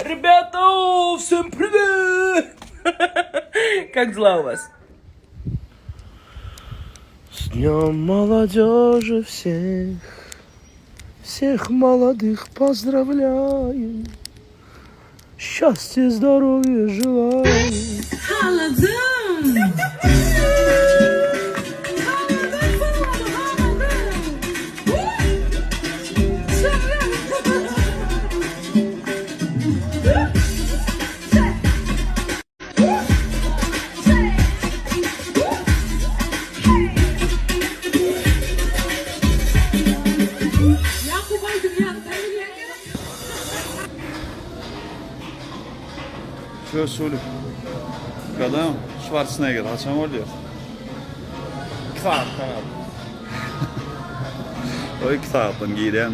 Ребята, всем привет! Как дела у вас? С днем молодежи всех, всех молодых поздравляем, счастья, здоровья желаем. Şöyle söyle. Kadın Schwarzenegger, Hasan var diyor. Klar. O iki taraftan giyden.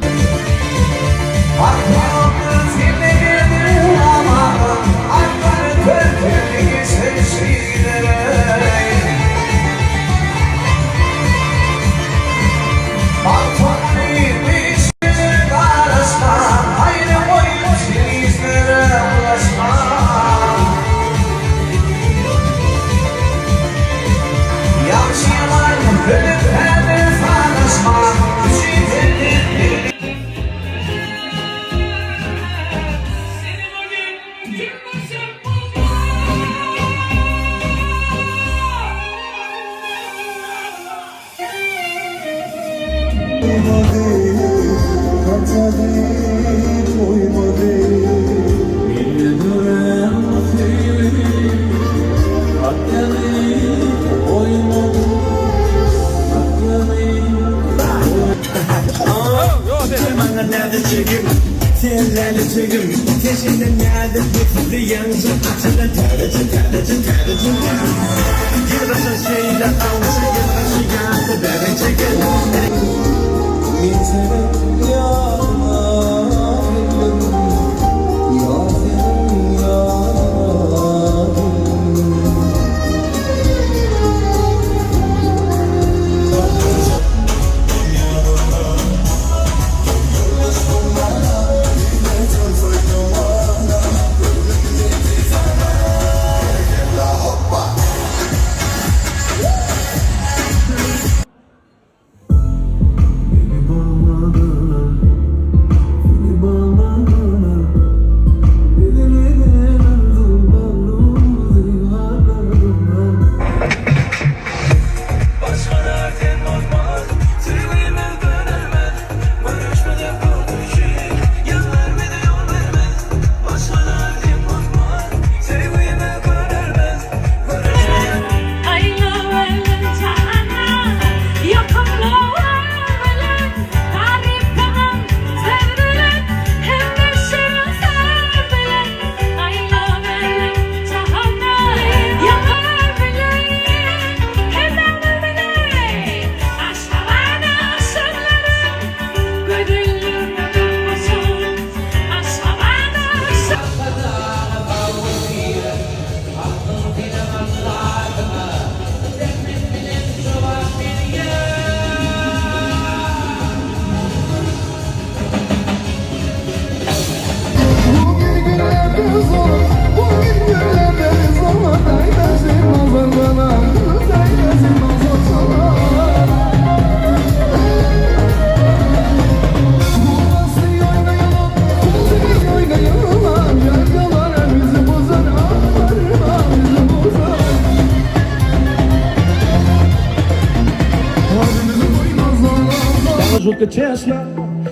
Жутко честно,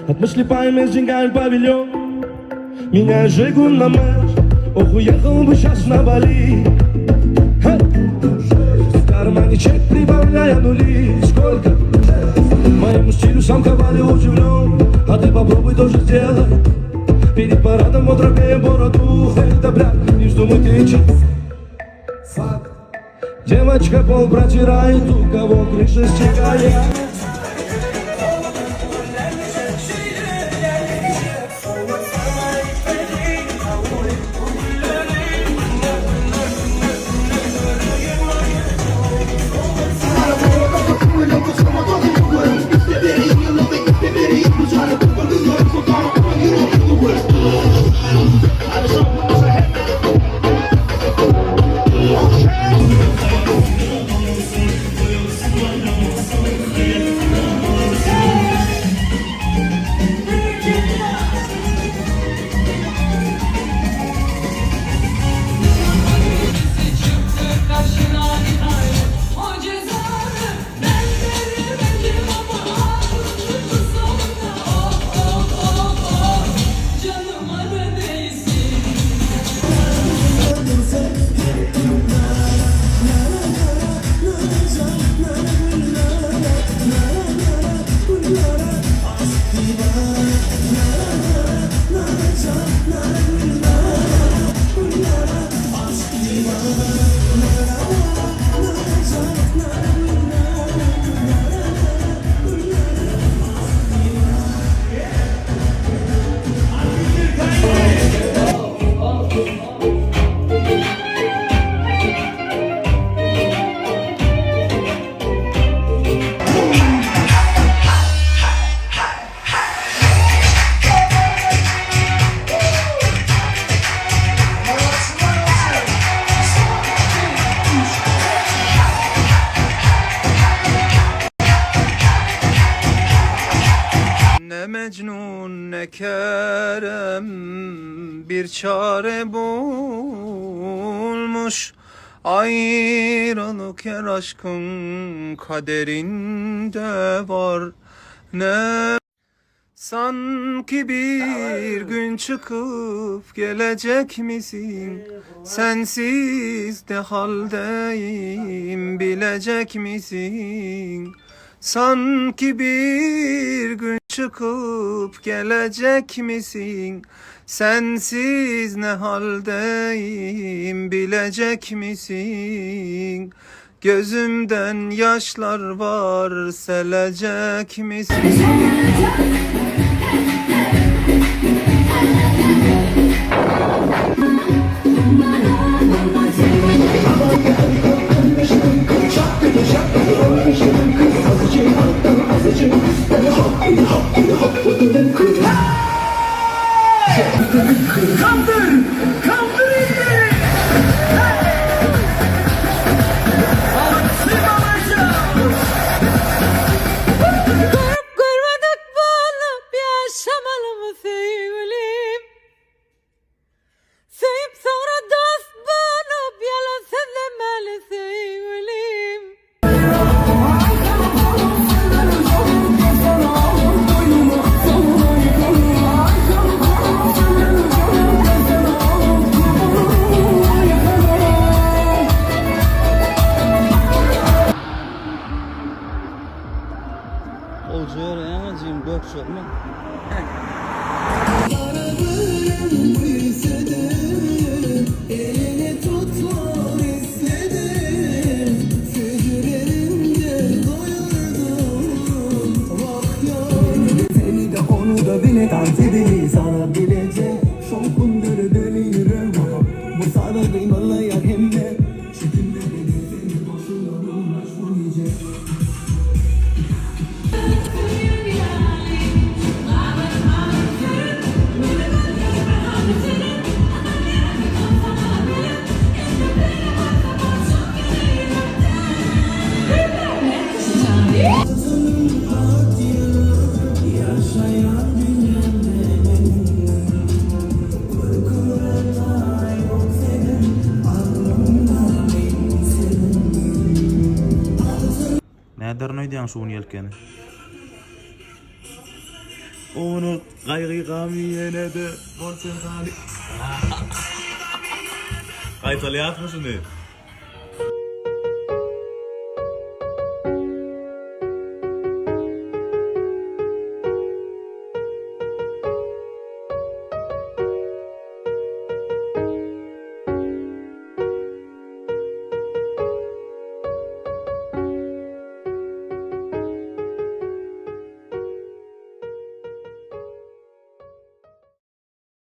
от мысли поймешь деньгами павильон. Меня Жигуль на мэш, ох, уехал бы сейчас на Бали. В кармане чек, прибавляя нули. Сколько? Моему стилю сам ковали удивлен. А ты попробуй тоже сделай. Перед парадом вот робея бороду. Эй, да бля, не вздумай кричать. Факт. Девочка пол протирает, у кого крыша стекает. I bir çare bulmuş. Ayrılık her aşkın kaderinde var. Ne sanki bir gün çıkıp gelecek misin? Sensiz ne haldeyim bilecek misin? Sanki bir gün çıkıp gelecek misin? Sensiz ne haldeyim bilecek misin? Gözümden yaşlar var selecek misin? Kurmadık bağlıp yaşamalı mı sevgilim? Sevip sonra dost bulup yalan söylemeli sevgilim. Ocağı öğrenemeyeceğim, workshop mu? Seni de onu da bile tantedeli sana bilecek şokunları dönüyorum bu sana kıymalı yak hem de şekilde de seni boşuna uğraşmayacak. Nereden oynayan şu yelkeni? Onu kaygı kamiyene de bolsun hali. Kayıtalı atmışsın ne?